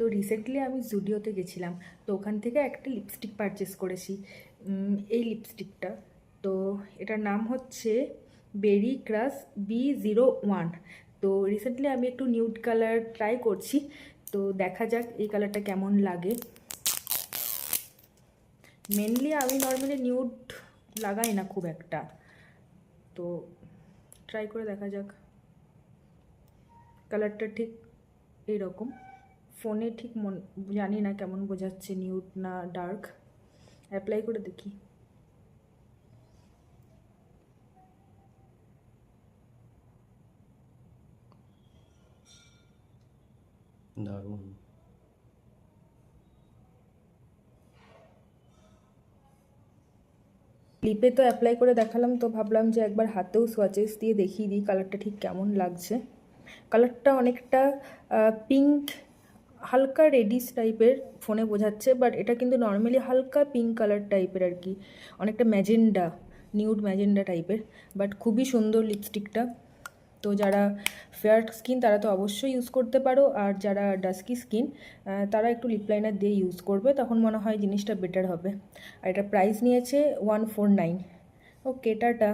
তো রিসেন্টলি আমি জুডিওতে গেছিলাম, তো ওখান থেকে একটা লিপস্টিক পারচেস করেছি। এই লিপস্টিকটা, তো এটার নাম হচ্ছে বেরি ক্রাশ B01। তো রিসেন্টলি আমি একটু নিউড কালার ট্রাই করছি, তো দেখা যাক এই কালারটা কেমন লাগে। মেনলি আমি নর্মালি নিউড লাগাই না খুব একটা, তো ট্রাই করে দেখা যাক। কালারটা ঠিক এইরকম, ফোনে ঠিক জানি না কেমন বোঝাচ্ছে, নিউড না ডার্ক। অ্যাপ্লাই করে দেখি। দারুণ। লিপে তো অ্যাপ্লাই করে দেখালাম, তো ভাবলাম যে একবার হাতেও সোয়াচেস দিয়ে দেখিয়ে দিই কালারটা ঠিক কেমন লাগছে। কালারটা অনেকটা পিঙ্ক, হালকা রেডিশ টাইপের ফোনে বোঝাচ্ছে, বাট এটা কিন্তু নর্মালি হালকা পিঙ্ক কালার টাইপের আর কি, অনেকটা ম্যাজেন্ডা, নিউড ম্যাজেন্ডা টাইপের। বাট খুবই সুন্দর লিপস্টিকটা। তো যারা ফেয়ার স্কিন তারা তো অবশ্যই ইউজ করতে পারো, আর যারা ডাস্কি স্কিন তারা একটু লিপ লাইনার দিয়ে ইউজ করবে, তখন মনে হয় জিনিসটা বেটার হবে। আর এটা প্রাইস নিয়েছে 149। ওকে, টাটা।